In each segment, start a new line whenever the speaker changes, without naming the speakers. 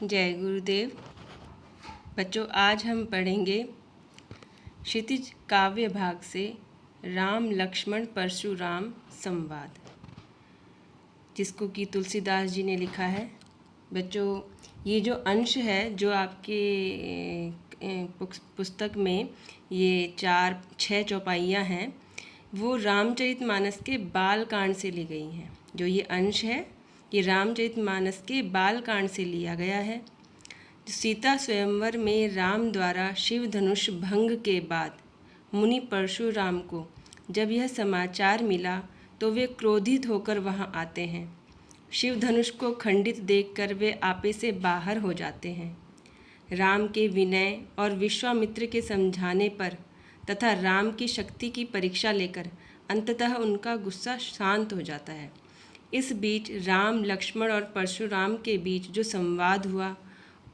जय गुरुदेव। बच्चों, आज हम पढ़ेंगे क्षितिज काव्य भाग से राम लक्ष्मण परशुराम संवाद, जिसको कि तुलसीदास जी ने लिखा है। बच्चों, ये जो अंश है जो आपके पुस्तक में ये 6 चौपाइयाँ हैं, वो रामचरितमानस के बालकांड से ली गई हैं। जो ये अंश है ये रामचरितमानस के बालकांड से लिया गया है। सीता स्वयंवर में राम द्वारा शिव धनुष भंग के बाद मुनि परशुराम को जब यह समाचार मिला तो वे क्रोधित होकर वहां आते हैं। शिव धनुष को खंडित देखकर वे आपे से बाहर हो जाते हैं। राम के विनय और विश्वामित्र के समझाने पर तथा राम की शक्ति की परीक्षा लेकर अंततः उनका गुस्सा शांत हो जाता है। इस बीच राम, लक्ष्मण और परशुराम के बीच जो संवाद हुआ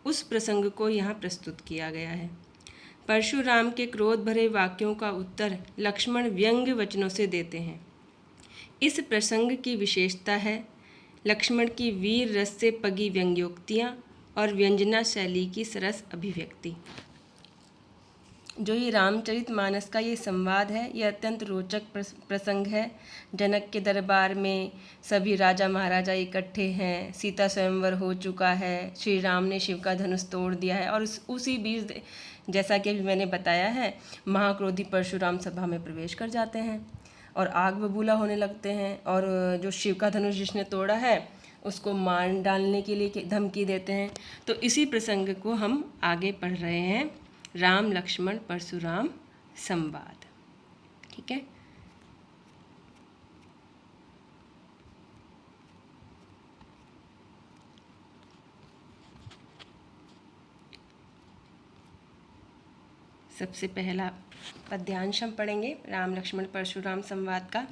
उस प्रसंग को यहाँ प्रस्तुत किया गया है। परशुराम के क्रोध भरे वाक्यों का उत्तर लक्ष्मण व्यंग्य वचनों से देते हैं। इस प्रसंग की विशेषता है लक्ष्मण की वीर रस से पगी व्यंग्योक्तियाँ और व्यंजना शैली की सरस अभिव्यक्ति। जो ये रामचरितमानस का ये संवाद है, ये अत्यंत रोचक प्रसंग है। जनक के दरबार में सभी राजा महाराजा इकट्ठे हैं, सीता स्वयंवर हो चुका है, श्री राम ने शिव का धनुष तोड़ दिया है और उसी बीच, जैसा कि अभी मैंने बताया है, महाक्रोधी परशुराम सभा में प्रवेश कर जाते हैं और आग बबूला होने लगते हैं और जो शिव का धनुष जिसने तोड़ा है उसको मार डालने के लिए धमकी देते हैं। तो इसी प्रसंग को हम आगे पढ़ रहे हैं, राम लक्ष्मण परशुराम संवाद। ठीक है। सबसे पहला पद्यांश हम पढ़ेंगे राम लक्ष्मण परशुराम संवाद का।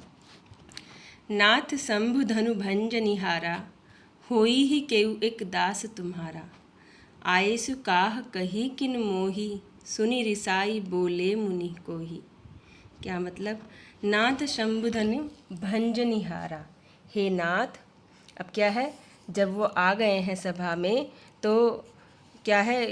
नाथ शंभु धनु भंज निहारा, होई ही केउ एक दास तुम्हारा। आयसु काह कही किन मोही, सुनी रिसाई बोले मुनि कोही। क्या मतलब? नाथ शंभु धनु भंज निहारा, हे नाथ। अब क्या है, जब वो आ गए हैं सभा में तो क्या है,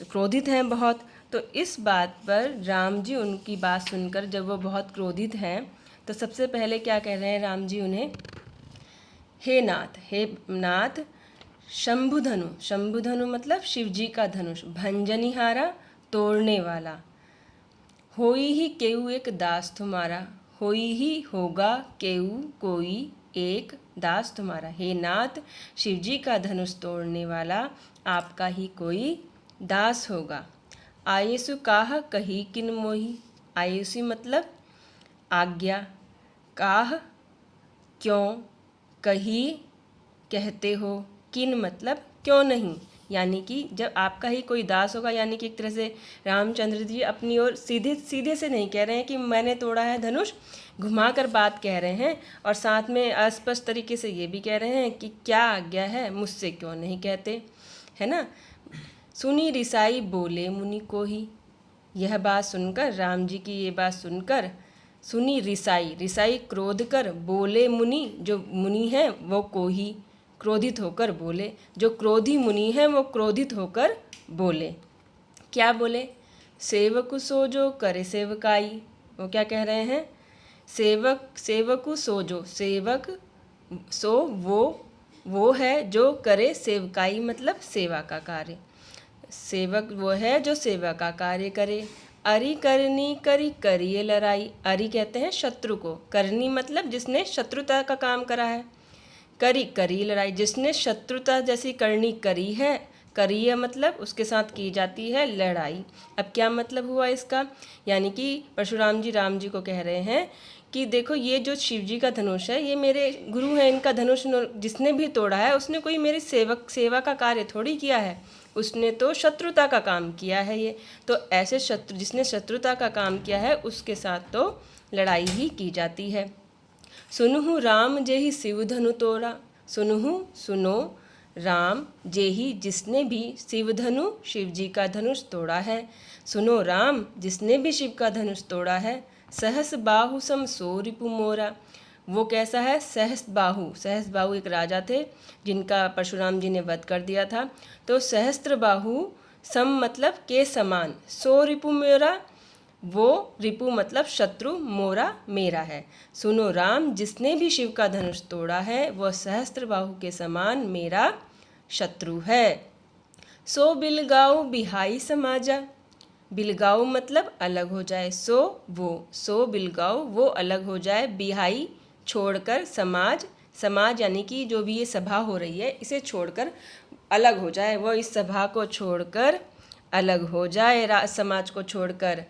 क्रोधित हैं बहुत। तो इस बात पर राम जी उनकी बात सुनकर जब वो बहुत क्रोधित हैं तो सबसे पहले क्या कह रहे हैं राम जी उन्हें, हे नाथ शंभुधनु। शंभुधनु मतलब शिव जी का धनुष, भंजनिहारा तोड़ने वाला। होई ही केऊ एक दास तुम्हारा, होई ही होगा केऊ कोई एक दास तुम्हारा। हे नाथ, शिव जी का धनुष तोड़ने वाला आपका ही कोई दास होगा। आयसु काह कही किन मोही। आयसु मतलब आज्ञा, काह क्यों, कही कहते हो, किन मतलब क्यों नहीं। यानी कि जब आपका ही कोई दास होगा, यानी कि एक तरह से रामचंद्र जी अपनी ओर सीधे सीधे से नहीं कह रहे हैं कि मैंने तोड़ा है धनुष, घुमा कर बात कह रहे हैं और साथ में अस्पष्ट तरीके से ये भी कह रहे हैं कि क्या आज्ञा है, मुझसे क्यों नहीं कहते, है ना। सुनी रिसाई बोले मुनि को ही। यह बात सुनकर, राम जी की ये बात सुनकर, सुनी रिसाई, रिसाई क्रोध कर, बोले मुनि, जो मुनि हैं वो को ही क्रोधित होकर बोले। जो क्रोधी मुनि हैं वो क्रोधित होकर बोले। क्या बोले? सेवकु सो जो करे सेवकाई। वो क्या कह रहे हैं? सेवकु सो जो, सेवक सो वो है जो करे सेवकाई मतलब सेवा का कार्य। सेवक वो है जो सेवा का कार्य करे। अरि करनी करी करिए लड़ाई। अरि कहते हैं शत्रु को, करनी मतलब जिसने शत्रुता का काम करा है, करी करी लड़ाई, जिसने शत्रुता जैसी करनी करी है, करिए मतलब उसके साथ की जाती है लड़ाई। अब क्या मतलब हुआ इसका? यानी कि परशुराम जी राम जी को कह रहे हैं कि देखो, ये जो शिव जी का धनुष है ये मेरे गुरु हैं, इनका धनुष जिसने भी तोड़ा है उसने कोई मेरी सेवा का कार्य थोड़ी किया है, उसने तो शत्रुता का काम किया है। ये तो ऐसे जिसने शत्रुता का काम किया है उसके साथ तो लड़ाई ही की जाती है। सुनहु राम जेहि शिव धनु तोड़ा। सुनहु सुनो, राम जेहि जिसने भी शिव धनु शिव जी का धनुष तोड़ा है। सुनो राम जिसने भी शिव का धनुष तोड़ा है। सहस बाहु सम सो रिपु मोरा। वो कैसा है? सहस्त्रबाहु। सहस्त्रबाहु एक राजा थे जिनका परशुराम जी ने वध कर दिया था। तो सहस्त्रबाहु सम मतलब के समान, सो रिपु मेरा, वो रिपु मतलब शत्रु, मोरा मेरा है। सुनो राम, जिसने भी शिव का धनुष तोड़ा है वह सहस्त्रबाहु के समान मेरा शत्रु है। सो बिलगाऊ बिहाई समाजा, बिलगाऊ मतलब अलग हो जाए, सो बिलगाऊ वो अलग हो जाए, बिहाई छोड़कर, समाज, समाज यानी कि जो भी ये सभा हो रही है इसे छोड़कर अलग हो जाए, वो इस सभा को छोड़कर अलग हो जाए, समाज को छोड़कर।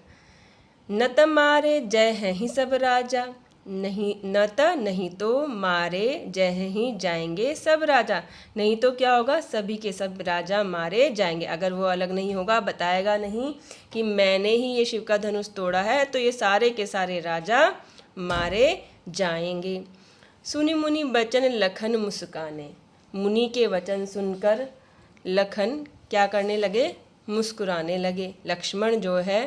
न त मारे जय हैं ही सब राजा, नहीं न त नहीं तो मारे जय हैं ही जाएंगे सब राजा, नहीं तो क्या होगा? सभी के सब राजा मारे जाएंगे। अगर वो अलग नहीं होगा, बताएगा नहीं कि मैंने ही ये शिव का धनुष तोड़ा है, तो ये सारे के सारे राजा मारे जाएंगे। सुनि मुनि बचन लखन मुस्काने, मुनि के वचन सुनकर लखन क्या करने लगे? मुस्कुराने लगे। लक्ष्मण जो है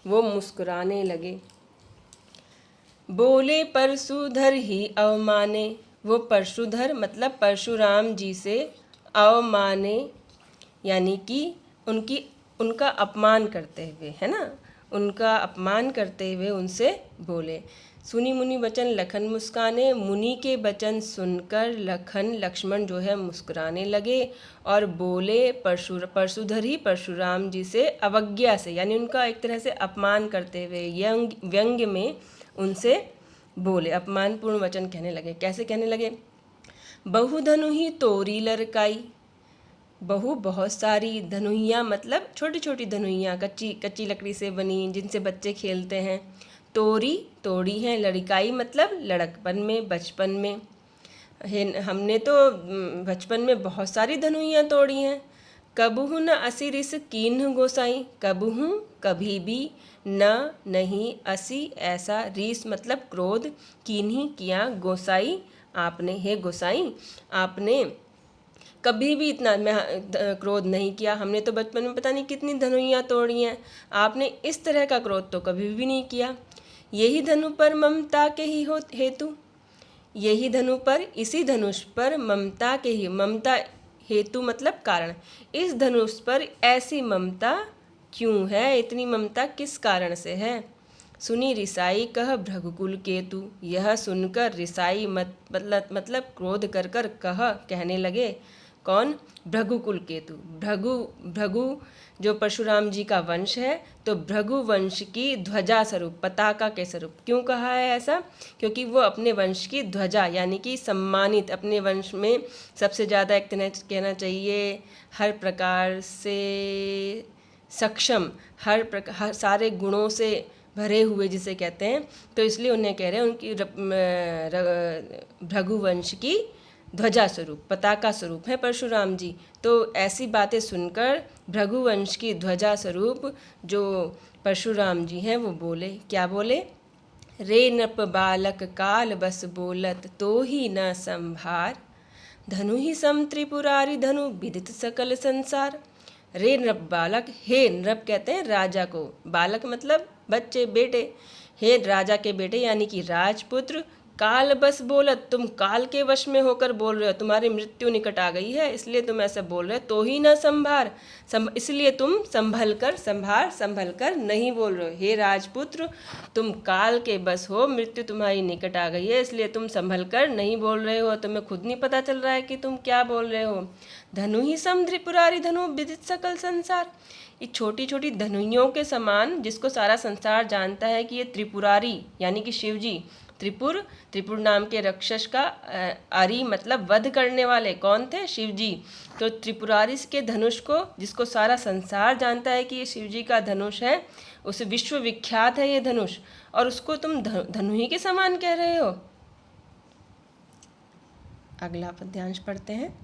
वो मुस्कुराने लगे। बोले परशुधर ही अवमाने, वो परशुधर मतलब परशुराम जी से अवमाने यानी कि उनका अपमान करते हुए, है ना, उनका अपमान करते हुए उनसे बोले। सुनी मुनि वचन लखन मुस्काने, मुनि के वचन सुनकर लक्ष्मण जो है मुस्कुराने लगे और बोले परशुधर ही परशुराम जी से अवज्ञा से, यानी उनका एक तरह से अपमान करते हुए व्यंग्य में उनसे बोले, अपमानपूर्ण वचन कहने लगे। कैसे कहने लगे? बहु धनु ही तोरी लरकाई, बहु बहुत सारी, धनुइयाँ मतलब छोटी छोटी धनुइयाँ, कच्ची लकड़ी से बनी जिनसे बच्चे खेलते हैं। तोरी तोड़ी हैं, लड़काई मतलब लड़कपन में, बचपन में। हमने तो बचपन में बहुत सारी धनुइयाँ तोड़ी हैं। कबहू न असी रिस कीन्ह गोसाई, कबहू कभी भी, न नहीं, असी ऐसा, रीस मतलब क्रोध, कीन्ही किया, गोसाई आपने, हे गोसाई आपने कभी भी इतना क्रोध नहीं किया। हमने तो बचपन में पता नहीं कितनी धनुइयाँ तोड़ी हैं, आपने इस तरह का क्रोध तो कभी भी नहीं किया। यही धनु पर ममता के ही हो हेतु, यही धनु पर, इसी धनुष पर ममता के ही, ममता हेतु मतलब कारण, इस धनुष पर ऐसी ममता क्यों है? इतनी ममता किस कारण से है? सुनी रिसाई कह भृगुकुल केतु, यह सुनकर रिसाई मतलब क्रोध कर कर कहने लगे। कौन? भृगुकुल केतु। भृगु जो परशुराम जी का वंश है, तो भृगु वंश की ध्वजा स्वरूप, पताका के स्वरूप। क्यों कहा है ऐसा? क्योंकि वो अपने वंश की ध्वजा यानी कि सम्मानित, अपने वंश में सबसे ज़्यादा एक तरह कहना चाहिए हर प्रकार से सक्षम, हर सारे गुणों से भरे हुए जिसे कहते हैं, तो इसलिए उन्हें कह रहे हैं उनकी भृगुवंश की ध्वजा स्वरूप, पताका स्वरूप है परशुराम जी। तो ऐसी बातें सुनकर भृगुवंश की ध्वजा स्वरूप जो परशुराम जी हैं वो बोले। क्या बोले? रे नृप बालक काल बस बोलत तो ही न संभार, धनु ही सम त्रिपुरारी धनु विदित सकल संसार। रे नृप बालक, हे नृप कहते हैं राजा को, बालक मतलब बच्चे, बेटे, हे राजा के बेटे यानी कि राजपुत्र, काल बस बोलत, तुम काल के वश में होकर बोल रहे हो, तुम्हारी मृत्यु निकट आ गई है इसलिए तुम ऐसा बोल रहे हो। तो ही न संभार, इसलिए तुम संभल कर नहीं बोल रहे हो। हे राजपुत्र, तुम काल के बस हो, मृत्यु तुम्हारी निकट आ गई है इसलिए तुम संभल कर नहीं बोल रहे हो। तुम्हें खुद नहीं पता चल रहा है कि तुम क्या बोल रहे हो। धनु ही सम त्रिपुरारी धनु विदित सकल संसार, ये छोटी छोटी धनुइयों के समान जिसको सारा संसार जानता है कि ये त्रिपुरारी यानी कि शिव जी, त्रिपुर नाम के राक्षस का अरि मतलब वध करने वाले कौन थे? शिव जी। तो त्रिपुरारी के धनुष को, जिसको सारा संसार जानता है कि ये शिव जी का धनुष है, उस विश्व विख्यात है ये धनुष, और उसको तुम धनुही के समान कह रहे हो। अगला पद्यांश पढ़ते हैं।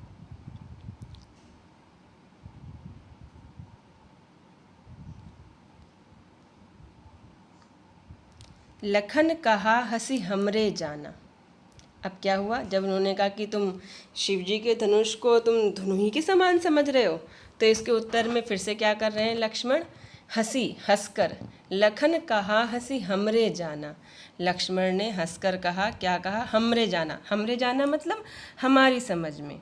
लखन कहा हंसी हमरे जाना। अब क्या हुआ? जब उन्होंने कहा कि तुम शिव जी के धनुष को तुम धनुही के समान समझ रहे हो, तो इसके उत्तर में फिर से क्या कर रहे हैं लक्ष्मण? हंसी हंसकर, लखन कहा हंसी हमरे जाना। लक्ष्मण ने हंसकर कहा, क्या कहा? हमरे जाना। हमरे जाना मतलब हमारी समझ में,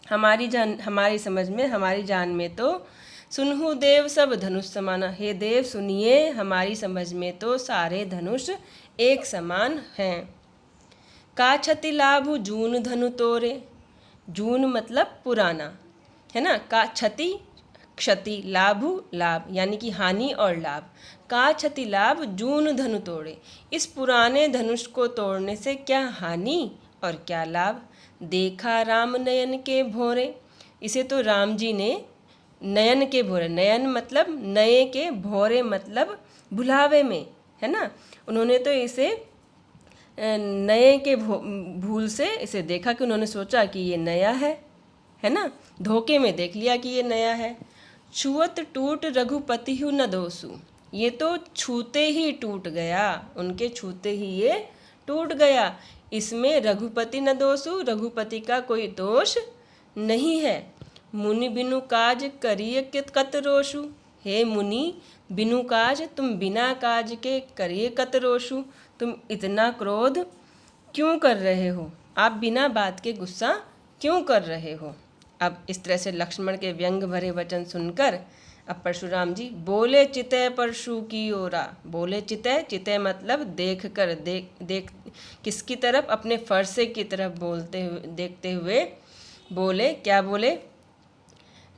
हमारी समझ में, हमारी जान में तो सुनहु देव सब धनुष समाना। हे देव सुनिए, हमारी समझ में तो सारे धनुष एक समान हैं। का क्षति लाभु जून धनु तोरे। जून मतलब पुराना, है ना। का क्षति क्षति, लाभु लाभ, यानी कि हानि और लाभ। का क्षति लाभ जून धनु तोड़े। इस पुराने धनुष को तोड़ने से क्या हानि और क्या लाभ। देखा राम नयन के भोरे। इसे तो राम जी ने नयन के भोरे, नयन मतलब नए के, भोरे मतलब भुलावे में, है ना। उन्होंने तो इसे नए के भूल से इसे देखा कि उन्होंने सोचा कि ये नया है ना, धोखे में देख लिया कि ये नया है। छुअत टूट रघुपति हूँ न दोसु। ये तो छूते ही टूट गया, उनके छूते ही ये टूट गया। इसमें रघुपति न दोसु, रघुपति का कोई दोष नहीं है। मुनि बिनु काज करिए कत रोषु। हे मुनि, बिनु काज, तुम बिना काज के करिए कत रोषु। तुम इतना क्रोध क्यों कर रहे हो? आप बिना बात के गुस्सा क्यों कर रहे हो? अब इस तरह से लक्ष्मण के व्यंग भरे वचन सुनकर अब परशुराम जी बोले, चितय परशु की ओरा। बोले चितय, चितय मतलब देख कर, देख किसकी तरफ? अपने फरसे की तरफ बोलते हुए, देखते हुए बोले, क्या बोले?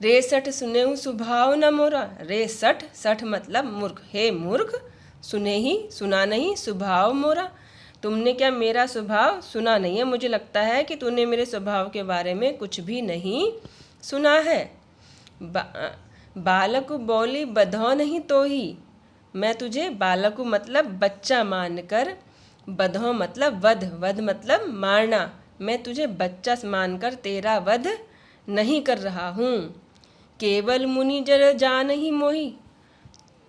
रे सठ सुनेहु स्वभाव न मोरा। रे सठ, सठ मतलब मूर्ख। हे मूर्ख, सुने ही सुना नहीं स्वभाव मोरा। तुमने क्या मेरा स्वभाव सुना नहीं है? मुझे लगता है कि तूने मेरे स्वभाव के बारे में कुछ भी नहीं सुना है। बालक बोली बधौ नहीं तो ही। मैं तुझे बालक मतलब बच्चा मानकर, बधौ मतलब वध, वध मतलब मारना, मैं तुझे बच्चा मानकर तेरा वध नहीं कर रहा हूँ। केवल मुनि जड़ जान ही मोही।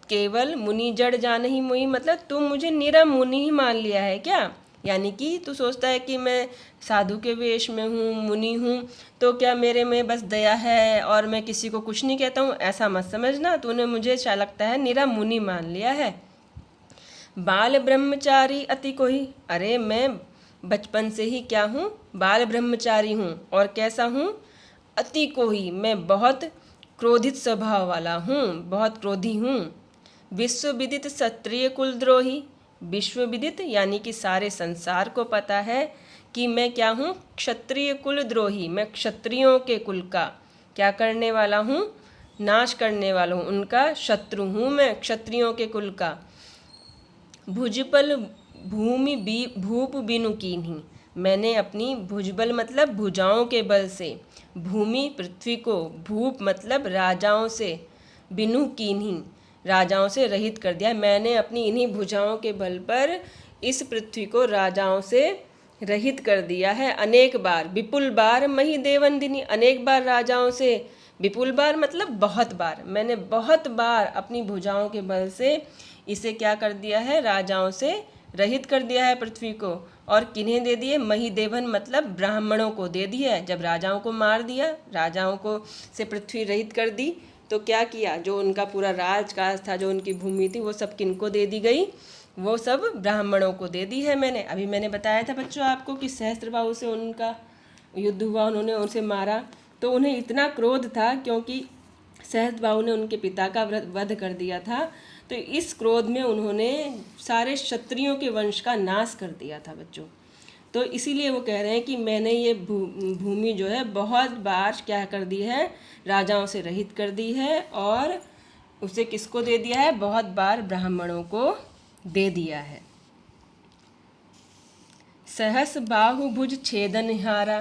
केवल मुनि जड़ जान ही मोही मतलब तुम मुझे निरा मुनि ही मान लिया है क्या? यानी कि तू सोचता है कि मैं साधु के वेश में हूँ, मुनि हूँ, तो क्या मेरे में बस दया है और मैं किसी को कुछ नहीं कहता हूँ? ऐसा मत समझना। तूने मुझे अच्छा लगता है निरा मुनि मान लिया है। बाल ब्रह्मचारी अति कोही। अरे मैं बचपन से ही क्या हूँ? बाल ब्रह्मचारी हूँ। और कैसा हूँ? अति कोही, मैं बहुत क्रोधित स्वभाव वाला हूँ, बहुत क्रोधी हूँ। विश्व विदित क्षत्रिय कुलद्रोही। विश्व विदित यानी कि सारे संसार को पता है कि मैं क्या हूँ? क्षत्रिय कुलद्रोही। मैं क्षत्रियों के कुल का क्या करने वाला हूँ? नाश करने वाला हूँ, उनका शत्रु हूँ मैं, क्षत्रियों के कुल का। भुजबल भूमि भूप बिनु कीन्ही। मैंने अपनी भुजबल मतलब भुजाओं के बल से, भूमि पृथ्वी को, भूप मतलब राजाओं से, बिनु कीन्ही राजाओं से रहित कर दिया। मैंने अपनी इन्हीं भुजाओं के बल पर इस पृथ्वी को राजाओं से रहित कर दिया है अनेक बार। विपुल बार मही देवंदिनी। अनेक बार राजाओं से, विपुल बार मतलब बहुत बार, मैंने बहुत बार अपनी भुजाओं के बल से इसे क्या कर दिया है? राजाओं से रहित कर दिया है पृथ्वी को। और किन्हें दे दिए? मही देवन मतलब ब्राह्मणों को दे दिया। जब राजाओं को मार दिया, राजाओं को से पृथ्वी रहित कर दी, तो क्या किया? जो उनका पूरा राजकाज था, जो उनकी भूमि थी, वो सब किनको दे दी गई? वो सब ब्राह्मणों को दे दी है मैंने। अभी मैंने बताया था बच्चों आपको कि सहस्त्रबाहु से उनका युद्ध हुआ, उन्होंने उसे मारा, तो उन्हें इतना क्रोध था क्योंकि सहस्त्रबाहु ने उनके पिता का वध कर दिया था। तो इस क्रोध में उन्होंने सारे क्षत्रियों के वंश का नाश कर दिया था बच्चों। तो इसीलिए वो कह रहे हैं कि मैंने ये भूमि जो है बहुत बार क्या कर दी है? राजाओं से रहित कर दी है। और उसे किसको दे दिया है? बहुत बार ब्राह्मणों को दे दिया है। सहस बाहु भुज छेदनहारा,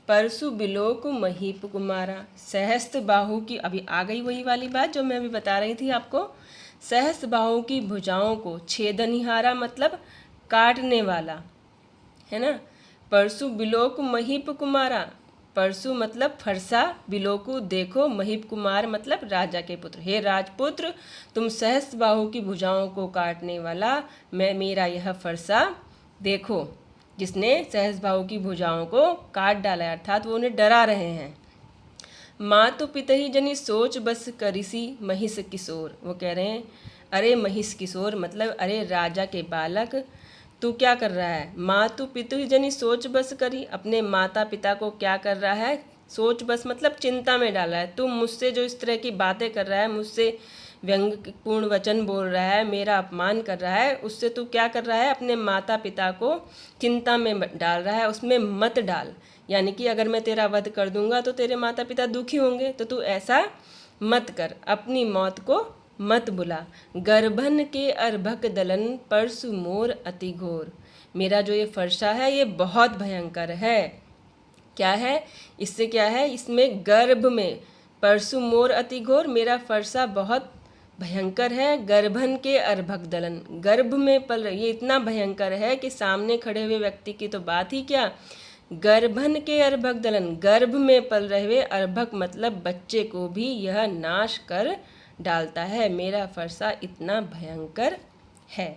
परसु बिलोक महीप कुमारा। सहस्त्र बाहु की, अभी आ गई वही वाली बात जो मैं अभी बता रही थी आपको। सहस्त्र बाहु की भुजाओं को छेदनहारा मतलब काटने वाला, है ना। परसु बिलोक महीप कुमारा। परसु मतलब फरसा, बिलोकु देखो, महीप कुमार मतलब राजा के पुत्र। हे राजपुत्र, तुम सहस्त्र बाहु की भुजाओं को काटने वाला, मैं मेरा यह फरसा देखो। जिसने सहस्त्र बाहु की भुजाओं को काट डाला, अर्थात वो उन्हें डरा रहे हैं। मातु पितहि जनि सोच बस करिसी महिष किशोर। वो कह रहे हैं अरे महिष किशोर मतलब अरे राजा के बालक, तू क्या कर रहा है। मातु पितु जनि सोच बस करी, अपने माता पिता को क्या कर रहा है, सोच बस मतलब चिंता में डाला है। तू मुझसे जो इस तरह की बातें कर रहा है, मुझसे व्यंग्यपूर्ण वचन बोल रहा है, मेरा अपमान कर रहा है, उससे तू क्या कर रहा है, अपने माता पिता को चिंता में डाल रहा है। उसमें मत डाल, यानी कि अगर मैं तेरा वध कर दूंगा तो तेरे माता पिता दुखी होंगे, तो तू ऐसा मत कर, अपनी मौत को मत बुला। गर्भन के अर्भक दलन परसु मोर अति घोर। मेरा जो ये फरसा है ये बहुत भयंकर है। क्या है, इससे क्या है, इसमें गर्भ में परसु मोर अति घोर, मेरा फरसा बहुत भयंकर है। गर्भन के अर्भक दलन, गर्भ में पल रही, ये इतना भयंकर है कि सामने खड़े हुए व्यक्ति की तो बात ही क्या। गर्भन के अर्भक दलन, गर्भ में पल रहे हुए, अर्भक मतलब बच्चे को भी यह नाश कर डालता है। मेरा फरसा इतना भयंकर है।